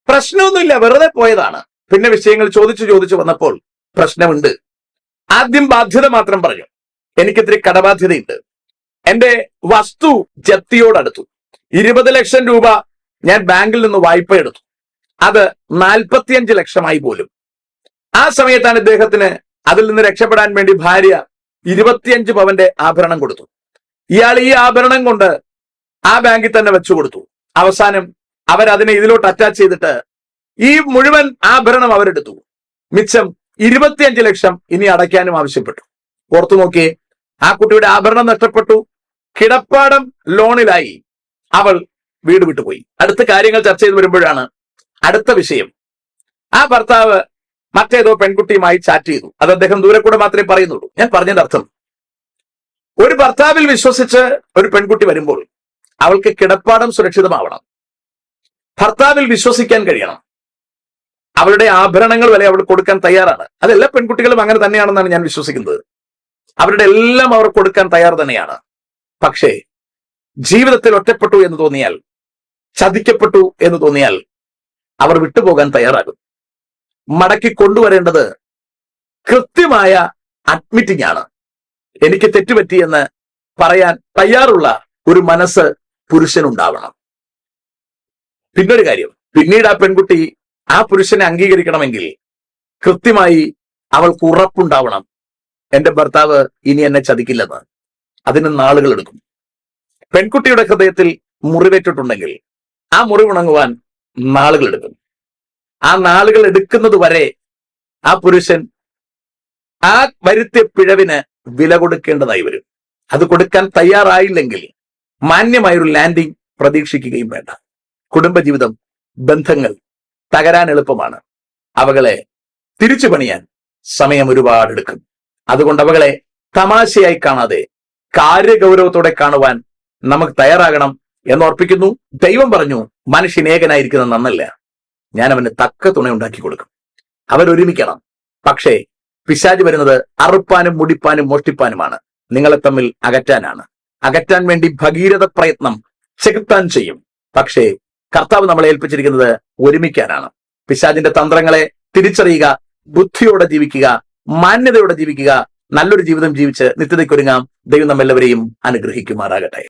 പ്രശ്നമൊന്നുമില്ല, വെറുതെ പോയതാണ്. പിന്നെ വിഷയങ്ങൾ ചോദിച്ചു വന്നപ്പോൾ പ്രശ്നമുണ്ട്. ആദ്യം ബാധ്യത മാത്രം പറഞ്ഞു. എനിക്കിത്തിരി കടബാധ്യതയുണ്ട്. എന്റെ വസ്തു ജപ്തിയോടടുത്തു. 20 ലക്ഷം രൂപ ഞാൻ ബാങ്കിൽ നിന്ന് വായ്പ എടുത്തു. അത് 45 ലക്ഷമായി പോലും. ആ സമയത്താണ് ഇദ്ദേഹത്തിന് അതിൽ നിന്ന് രക്ഷപ്പെടാൻ വേണ്ടി ഭാര്യ 25 പവന്റെ ആഭരണം കൊടുത്തു. ഇയാൾ ഈ ആഭരണം കൊണ്ട് ആ ബാങ്കിൽ തന്നെ വെച്ചു കൊടുത്തു. അവസാനം അവരതിനെ ഇതിലോട്ട് അറ്റാച്ച് ചെയ്തിട്ട് ഈ മുഴുവൻ ആഭരണം അവരെടുത്തു. മിച്ചം 25 ലക്ഷം ഇനി അടയ്ക്കാനും ആവശ്യപ്പെട്ടു. ഓർത്തു നോക്കിയേ, ആ കുട്ടിയുടെ ആഭരണം നഷ്ടപ്പെട്ടു, കിടപ്പാടം ലോണിലായി, അവൾ വീട് വിട്ടുപോയി. അടുത്ത കാര്യങ്ങൾ ചർച്ച ചെയ്ത് വരുമ്പോഴാണ് അടുത്ത വിഷയം. ആ ഭർത്താവ് മറ്റേതോ പെൺകുട്ടിയുമായി ചാറ്റ് ചെയ്തു. അത് അദ്ദേഹം ദൂരെ കൂടെ മാത്രമേ പറയുന്നുള്ളൂ. ഞാൻ പറഞ്ഞതിന്റെ അർത്ഥം, ഒരു ഭർത്താവിൽ വിശ്വസിച്ച് ഒരു പെൺകുട്ടി വരുമ്പോൾ അവൾക്ക് കിടപ്പാടം സുരക്ഷിതമാവണം. ഭർത്താവിൽ വിശ്വസിക്കാൻ കഴിയണം. അവളുടെ ആഭരണങ്ങൾ വരെ അവൾ കൊടുക്കാൻ തയ്യാറാണ്. അതെല്ലാ പെൺകുട്ടികളും അങ്ങനെ തന്നെയാണെന്നാണ് ഞാൻ വിശ്വസിക്കുന്നത്. അവരുടെ എല്ലാം അവർ കൊടുക്കാൻ തയ്യാർ തന്നെയാണ്. പക്ഷേ ജീവിതത്തിൽ ഒറ്റപ്പെട്ടു എന്ന് തോന്നിയാൽ, ചതിക്കപ്പെട്ടു എന്ന് തോന്നിയാൽ അവർ വിട്ടുപോകാൻ തയ്യാറാകും. മടക്കി കൊണ്ടുവരേണ്ടത് കൃത്യമായ അഡ്മിറ്റിംഗ് ആണ്. എനിക്ക് തെറ്റുപറ്റിയെന്ന് പറയാൻ തയ്യാറുള്ള ഒരു മനസ്സ് പുരുഷനുണ്ടാവണം. പിന്നൊരു കാര്യം, പിന്നീട് ആ പെൺകുട്ടി ആ പുരുഷനെ അംഗീകരിക്കണമെങ്കിൽ കൃത്യമായി അവൾക്ക് ഉറപ്പുണ്ടാവണം, എന്റെ ഭർത്താവ് ഇനി എന്നെ ചതിക്കില്ലെന്ന്. അതിന് നാളുകൾ എടുക്കും. പെൺകുട്ടിയുടെ ഹൃദയത്തിൽ മുറിവേറ്റിട്ടുണ്ടെങ്കിൽ ആ മുറിവുണങ്ങുവാൻ നാളുകൾ എടുക്കും. ആ നാളുകൾ എടുക്കുന്നത് വരെ ആ പുരുഷൻ ആ വരുത്തിയ പിഴവിന് വില കൊടുക്കേണ്ടതായി വരും. അത് കൊടുക്കാൻ തയ്യാറായില്ലെങ്കിൽ മാന്യമായൊരു ലാൻഡിംഗ് പ്രതീക്ഷിക്കുകയും വേണ്ട. കുടുംബജീവിതം, ബന്ധങ്ങൾ തകരാൻ എളുപ്പമാണ്. അവകളെ തിരിച്ചു പണിയാൻ സമയം ഒരുപാടെടുക്കും. അതുകൊണ്ട് അവകളെ തമാശയായി കാണാതെ കാര്യഗൗരവത്തോടെ കാണുവാൻ നമുക്ക് തയ്യാറാകണം എന്നോർപ്പിക്കുന്നു. ദൈവം പറഞ്ഞു, മനുഷ്യൻ ഏകനായിരിക്കുന്നത് നന്നല്ല, ഞാൻ അവന് തക്ക തുണ ഉണ്ടാക്കി കൊടുക്കും. അവരൊരുമിക്കണം. പക്ഷേ പിശാച് വരുന്നത് അറുപ്പാനും മുടിപ്പാനും മോഷ്ടിപ്പാനുമാണ്. നിങ്ങളെ തമ്മിൽ അകറ്റാനാണ്. അകറ്റാൻ വേണ്ടി ഭഗീരഥ പ്രയത്നം ചെകുത്താൻ ചെയ്യും. പക്ഷേ കർത്താവ് നമ്മളെ ഏൽപ്പിച്ചിരിക്കുന്നത് ഒരുമിക്കാനാണ്. പിശാചിന്റെ തന്ത്രങ്ങളെ തിരിച്ചറിയുക, ബുദ്ധിയോടെ ജീവിക്കുക, മാന്യതയോടെ ജീവിക്കുക, നല്ലൊരു ജീവിതം ജീവിച്ച് നിത്യതയ്ക്കൊരുങ്ങാം. ദൈവം നമ്മെല്ലാവരെയും അനുഗ്രഹിക്കുമാറാകട്ടെ.